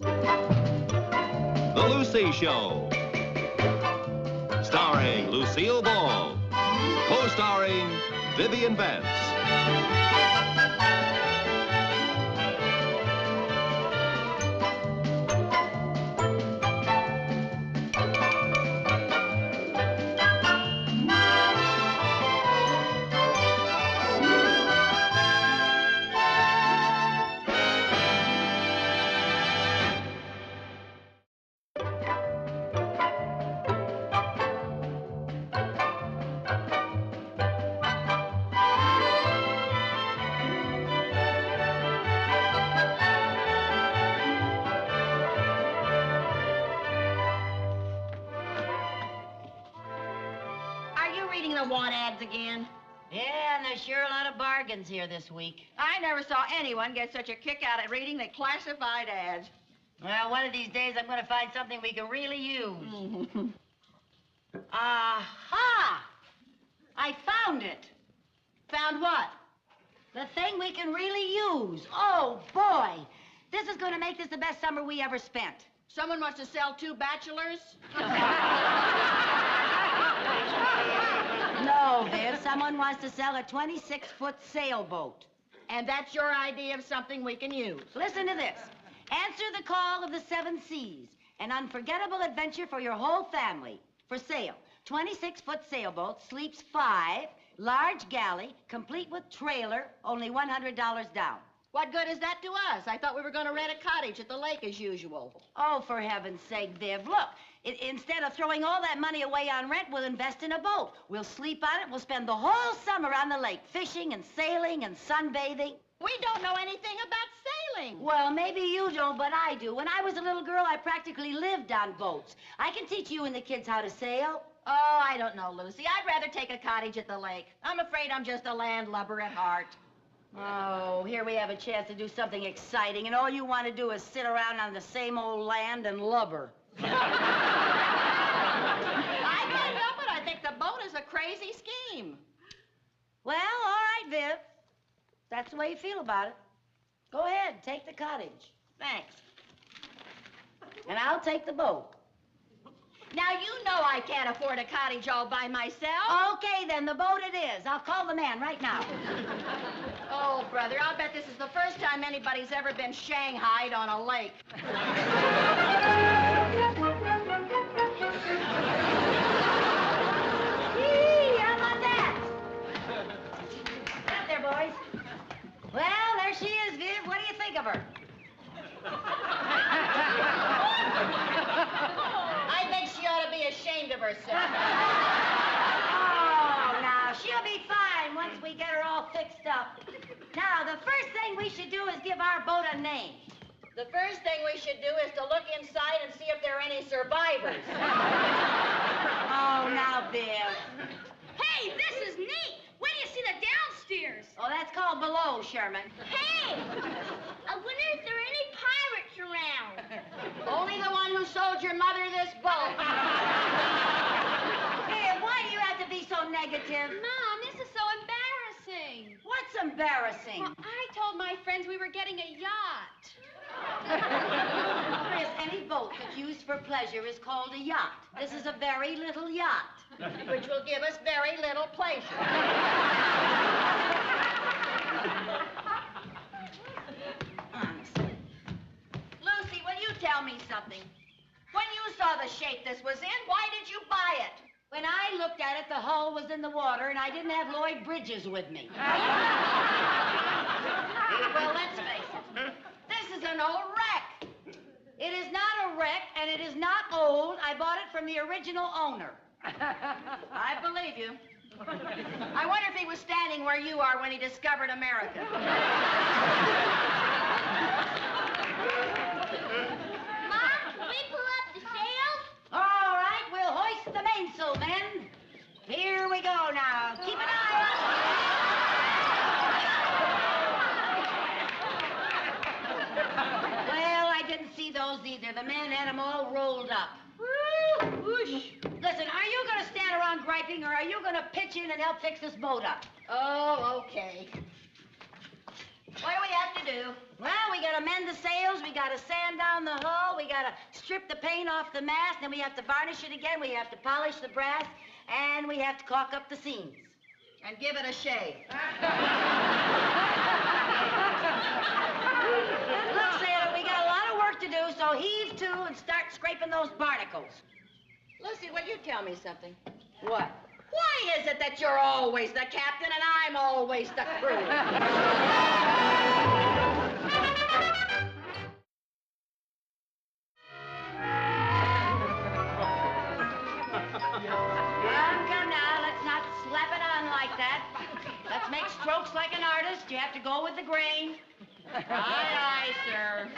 The Lucy Show. Starring Lucille Ball. Co-starring Vivian Vance. Want ads again? Yeah, and there's sure a lot of bargains here this week. I never saw anyone get such a kick out of reading the classified ads. Well, one of these days I'm going to find something we can really use. Aha! I found it. Found what? The thing we can really use. Oh, boy. This is going to make this the best summer we ever spent. Someone wants to sell 2 bachelors? No, Viv. Someone wants to sell a 26-foot sailboat. And that's your idea of something we can use? Listen to this. Answer the call of the 7 seas. An unforgettable adventure for your whole family. For sale. 26-foot sailboat, sleeps 5, large galley, complete with trailer, only $100 down. What good is that to us? I thought we were going to rent a cottage at the lake as usual. Oh, for heaven's sake, Viv. Look, instead of throwing all that money away on rent, we'll invest in a boat. We'll sleep on it. We'll spend the whole summer on the lake, fishing and sailing and sunbathing. We don't know anything about sailing. Well, maybe you don't, but I do. When I was a little girl, I practically lived on boats. I can teach you and the kids how to sail. Oh, I don't know, Lucy. I'd rather take a cottage at the lake. I'm afraid I'm just a landlubber at heart. Oh, here we have a chance to do something exciting, and all you want to do is sit around on the same old land and lubber. I can't help it. I think the boat is a crazy scheme. Well, all right, Viv. That's the way you feel about it. Go ahead, take the cottage. Thanks. And I'll take the boat. Now, you know I can't afford a cottage all by myself. Okay, then, the boat it is. I'll call the man right now. Oh, brother, I'll bet this is the first time anybody's ever been shanghaied on a lake. Gee, how about that? Out there, boys. Well, there she is, Viv. What do you think of her? I think she ought to be ashamed of herself. Oh, now, she'll be fine once we get her all fixed up. Now, the first thing we should do is give our boat a name. The first thing we should do is to look inside and see if there are any survivors. Oh, now, Viv. Hey, this is neat. Where do you see the downstairs? Oh, that's called below, Sherman. Hey, I wonder if there are any pirates around. Only the one who sold your mother this boat. Viv, why do you have to be so negative? Mom, this is so embarrassing. What's embarrassing? Well, I told my friends we were getting a yacht. Chris, any boat that's used for pleasure is called a yacht. This is a very little yacht. Which will give us very little pleasure. Honestly. Lucy, will you tell me something? When you saw the shape this was in, why did you buy it? When I looked at it, the hull was in the water, and I didn't have Lloyd Bridges with me. Well, let's face it. This is an old wreck. It is not a wreck, and it is not old. I bought it from the original owner. I believe you. I wonder if he was standing where you are when he discovered America. Mom, can we pull up the sails? All right, we'll hoist the mainsail, men. Here we go now. Keep an eye on. Well, I didn't see those either. The men had them all rolled up. Woo, whoosh. Listen, are you going to stand around griping, or are you going to pitch in and help fix this boat up? Oh, okay. What do we have to do? Well, we gotta mend the sails, we gotta sand down the hull, we gotta strip the paint off the mast, then we have to varnish it again, we have to polish the brass, and we have to caulk up the seams. And give it a shave. Look, sailor, we got a lot of work to do, so heave to and start scraping those barnacles. Lucy, will you tell me something? What? Why is it that you're always the captain and I'm always the crew? Come now, let's not slap it on like that. Let's make strokes like an artist. You have to go with the grain. Aye, sir.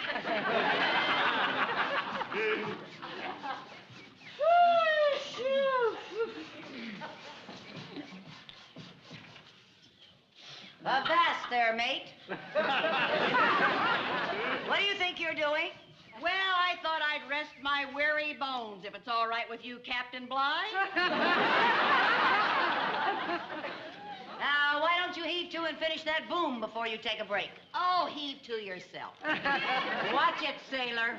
Avast there, mate. What do you think you're doing? Well, I thought I'd rest my weary bones, if it's all right with you, Captain Bligh. Now, why don't you heave to and finish that boom before you take a break? Oh, heave to yourself. Watch it, sailor.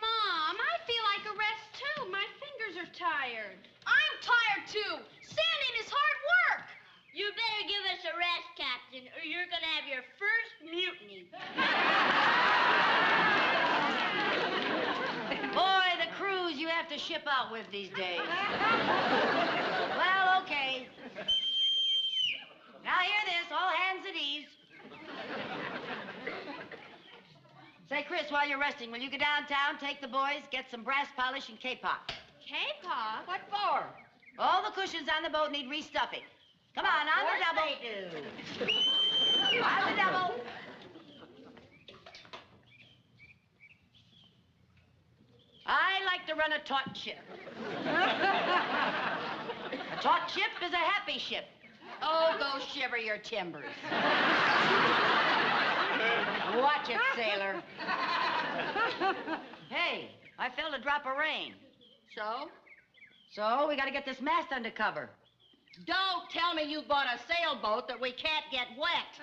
Mom, I feel like a rest too. My fingers are tired. I'm tired too. Sanding is hard work. You better give us a rest, Captain, or you're gonna have your first mutiny. Boy, the crews you have to ship out with these days. Well, okay. Now hear this, all hands at ease. Say, Chris, while you're resting, will you go downtown, take the boys, get some brass polish and K-pop? K-pop? What for? All the cushions on the boat need restuffing. Come on the double. They do. On the double. I like to run a taut ship. A taut ship is a happy ship. Oh, go shiver your timbers. Watch it, sailor. Hey, I felt a drop of rain. So? So we gotta get this mast under cover. Don't tell me you bought a sailboat that we can't get wet.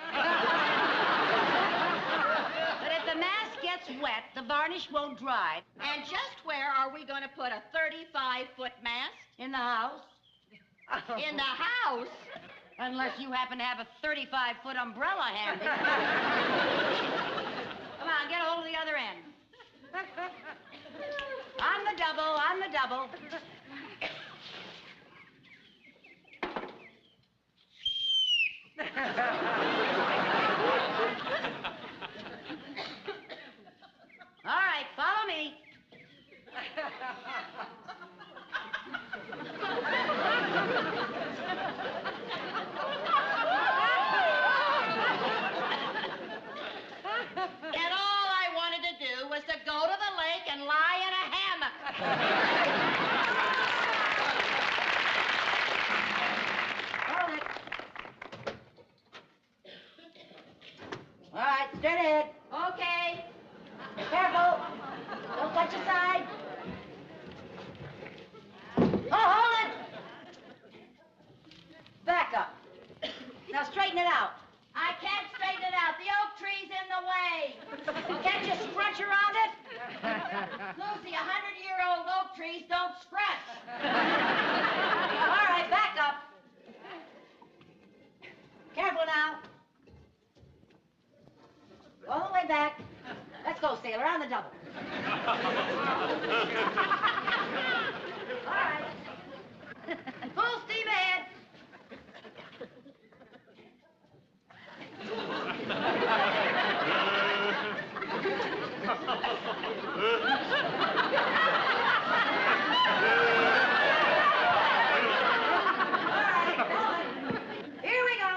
But if the mast gets wet, the varnish won't dry. And just where are we going to put a 35-foot mast? In the house. In the house? Unless you happen to have a 35-foot umbrella handy. Come on, get a hold of the other end. On the double, on the double. All right, follow me. And all I wanted to do was to go to the lake and lie in a hammock. Hold it. All right, straight ahead. Okay. Careful. Don't touch your side. Oh, hold it. Back up. Now straighten it out. I can't straighten it out. The oak tree's in the way. Can't you scrunch around it? Lucy, 100-year-old oak trees don't scratch. All right, back up. Careful now. All the way back. Let's go, sailor, on the double. All right. Full steam ahead. Here we go.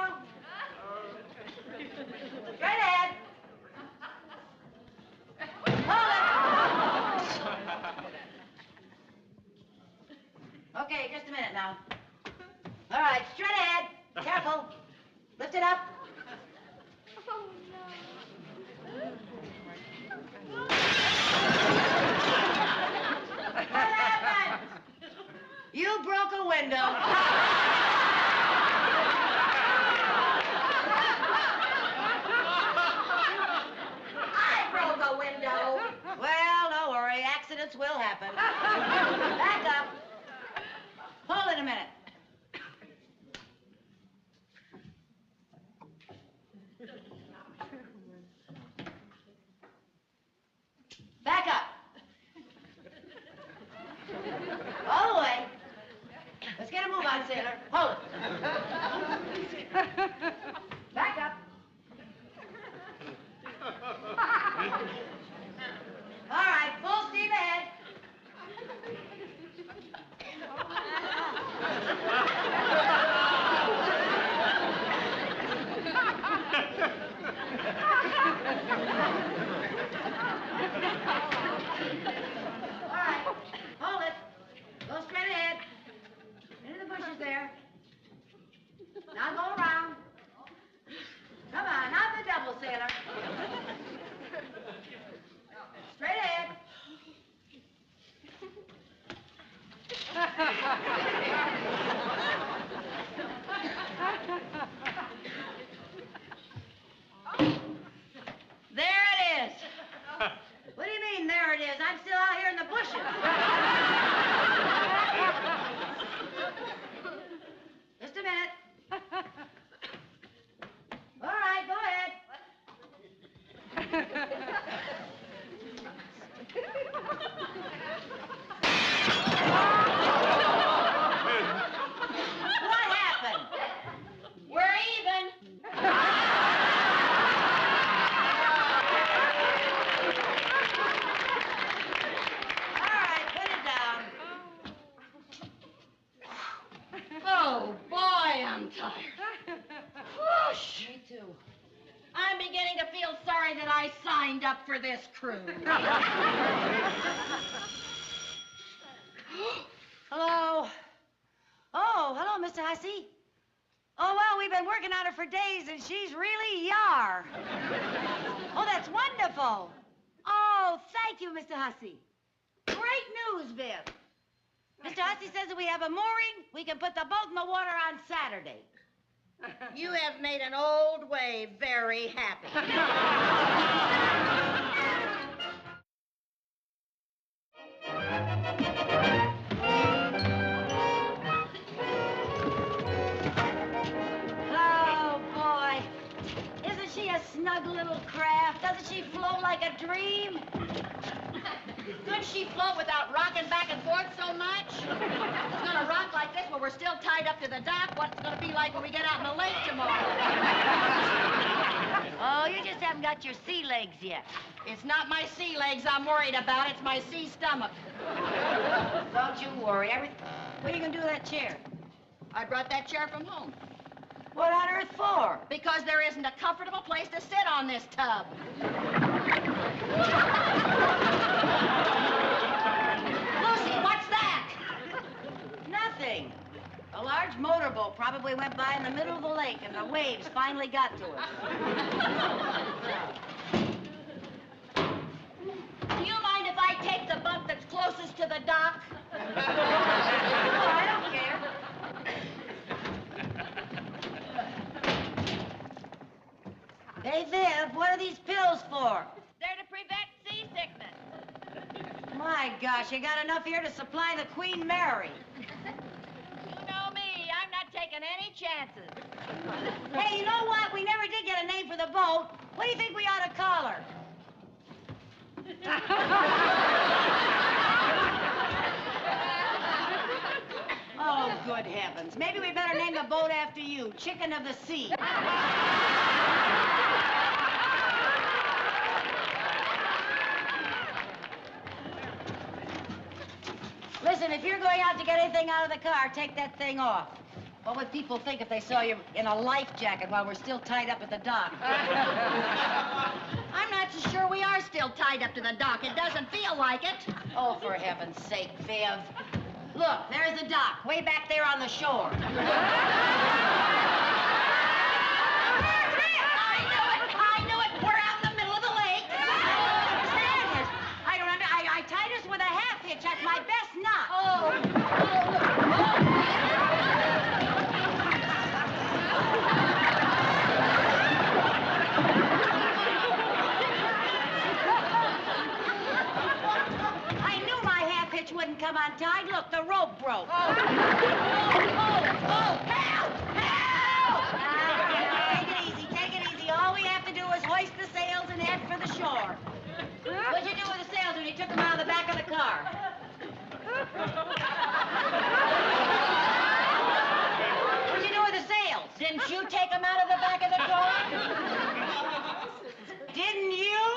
Straight ahead. Hold it. Okay, just a minute now. All right, straight ahead. Careful. Lift it up. Oh, no. What happened? You broke a window. Back up. All the way. Let's get a move on, sailor. Hold it. Back up. All right, full steam ahead. All right, hold it. Go straight ahead. Into the bushes there. Now go around. Come on, not the double, sailor. Straight ahead. There it is. What do you mean, there it is? I'm still out here in the bushes. Just a minute. All right, go ahead. What happened? We're even. All right, put it down. Oh, boy, I'm tired. Whoosh. Me too. I'm beginning to feel sorry that I signed up for this cruise. Hello. Oh, hello, Mr. Hussey. Oh, well, we've been working on her for days, and she's really yar. Oh, that's wonderful. Oh, thank you, Mr. Hussey. Great news, Viv. Mr. Hussey says that we have a mooring. We can put the boat in the water on Saturday. You have made an old way very happy. Oh, boy. Isn't she a snug little craft? Doesn't she float like a dream? Could she float without rocking back and forth so much? It's gonna rock like this when we're still tied up to the dock. What's it gonna be like when we get out in the lake tomorrow? Oh, you just haven't got your sea legs yet. It's not my sea legs I'm worried about, it's my sea stomach. Don't you worry. What are you going to do with that chair? I brought that chair from home. What on earth for? Because there isn't a comfortable place to sit on this tub. Lucy, what's that? Nothing. A large motorboat probably went by in the middle of the lake, and the waves finally got to us. Do you mind if I take the bunk that's closest to the dock? Oh, I don't care. Hey, Viv, what are these pills for? They're to prevent seasickness. My gosh, you got enough here to supply the Queen Mary. You know me, I'm not taking any chances. Hey, you know what? We never did get a name for the boat. What do you think we ought to call her? Oh, good heavens. Maybe we better name the boat after you, Chicken of the Sea. Listen, if you're going out to get anything out of the car, take that thing off. What would people think if they saw you in a life jacket while we're still tied up at the dock? I'm not so sure we are still tied up to the dock. It doesn't feel like it. Oh, for heaven's sake, Viv. Look, there's the dock, way back there on the shore. I knew it. We're out in the middle of the lake. Sadness. I don't remember. I tied us with a half hitch. That's my best knot. I knew my half hitch wouldn't come untied. Look, the rope broke. Help! Help! Take it easy. Take it easy. All we have to do is hoist the sails and head for the shore. What'd you do with the sails when you took them out of the back of the car? What'd you do with the sails? Didn't you take them out of the back of the car? Didn't you?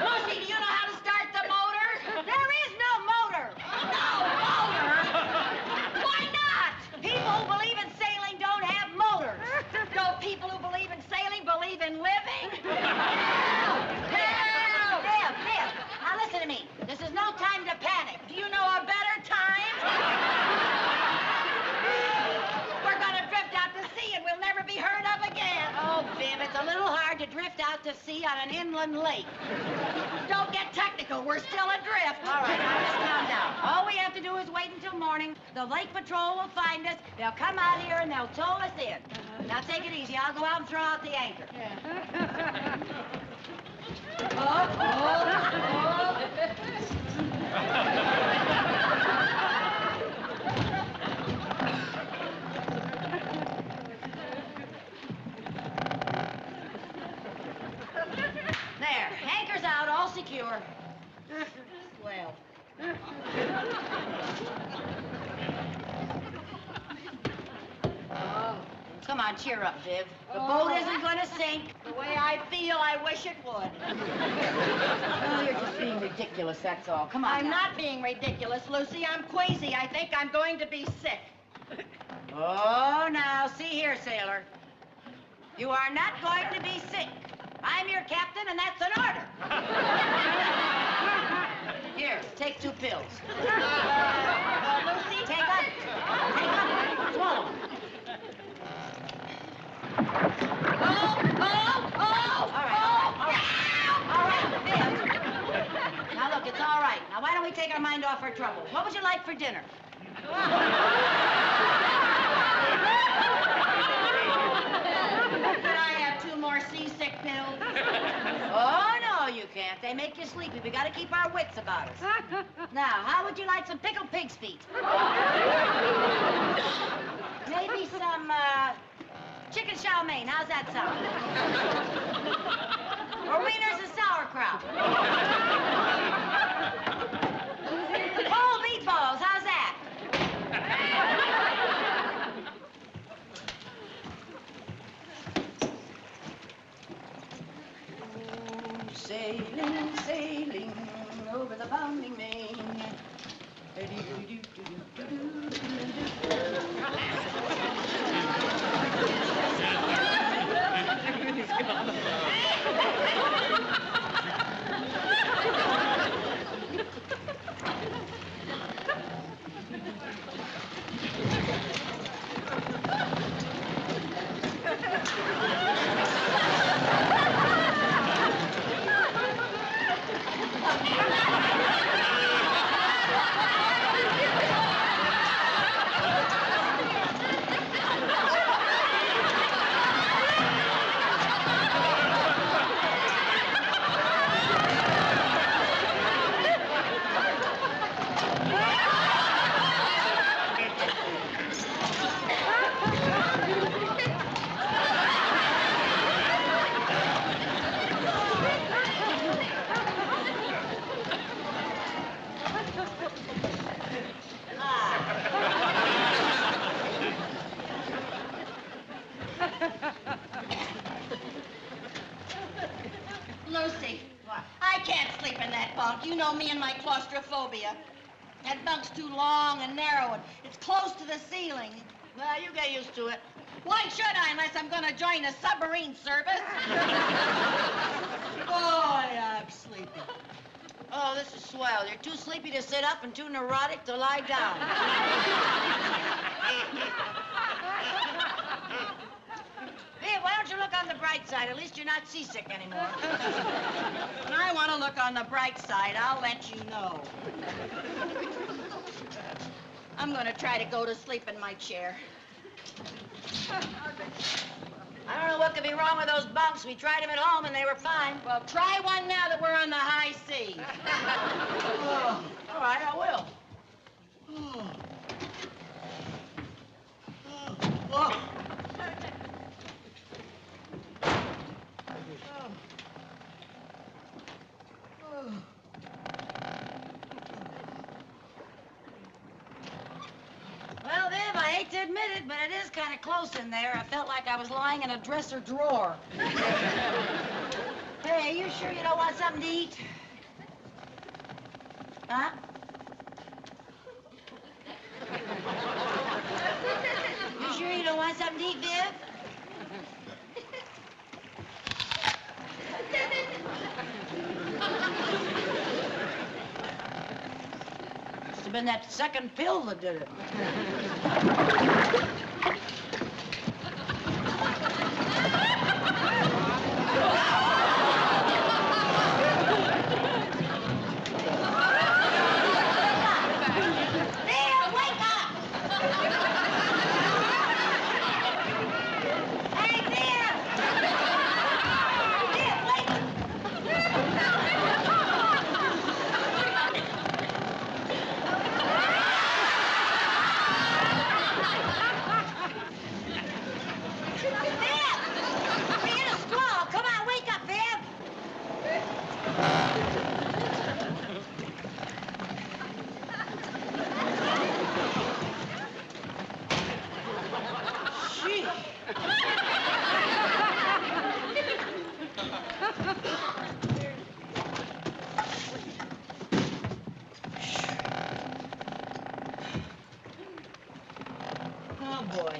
Lucy, do you know how to start the motor? There is no motor. No motor? Why not? People who believe in sailing don't have motors. Don't people who believe in sailing believe in living? Help! Biff, now listen to me. This is no time to panic. Do you know a better time? We're gonna drift out to sea and we'll never be heard of again. Oh, Biff, it's a little hard to drift out to sea on an inland lake. Don't get technical. We're still adrift. All right, now just calm down. All we have to do is wait until morning. The lake patrol will find us. They'll come out here and they'll tow us in. Now take it easy. I'll go out and throw out the anchor. There, anchor's out, all secure. Well. Come on, cheer up, Viv. The boat isn't gonna sink. The way I feel, I wish it would. Oh, you're just being ridiculous, that's all. Come on. I'm now. not being ridiculous, Lucy. I'm queasy. I think I'm going to be sick. Oh, now, see here, sailor. You are not going to be sick. I'm your captain, and that's an order. Here, take 2 pills. Lucy, take up. Swallow. All right, Viv. Now, look, it's all right. Now, why don't we take our mind off our troubles? What would you like for dinner? Can I have 2 more seasick pills? Oh, no, you can't. They make you sleepy. We got to keep our wits about us. Now, how would you like some pickled pig's feet? Maybe some, chicken chow mein. How's that sound? Or wieners and sauerkraut. Whole meatballs. How's that? Sailing, sailing over the bounding main. Lucy. What? I can't sleep in that bunk. You know me and my claustrophobia. That bunk's too long and narrow, and it's close to the ceiling. Well, you get used to it. Why should I, unless I'm going to join the submarine service? Boy, I'm sleepy. Oh, this is swell. You're too sleepy to sit up and too neurotic to lie down. Here, why don't you look on the bright side? At least you're not seasick anymore. When I want to look on the bright side, I'll let you know. I'm going to try to go to sleep in my chair. I don't know what could be wrong with those bunks. We tried them at home and they were fine. Well, try one now that we're on the high seas. Oh, all right, I will. to admit it, but it is kind of close in there. I felt like I was lying in a dresser drawer. Hey, you sure you don't want something to eat? Huh? You sure you don't want something to eat, Viv? Must have been that second pill that did it. Oh, boy.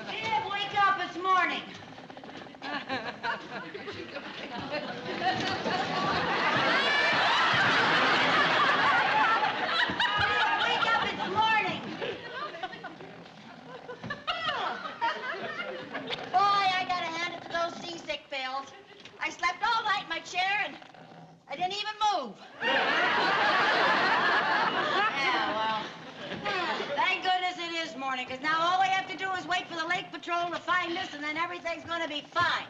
Viv, wake up, it's morning. Wake up, it's morning. Boy, I gotta hand it to those seasick pills. I slept all night in my chair and I didn't even move. Yeah, well, thank goodness it is morning, because now all we have to do is wait for the lake patrol to find us, and then everything's gonna be fine.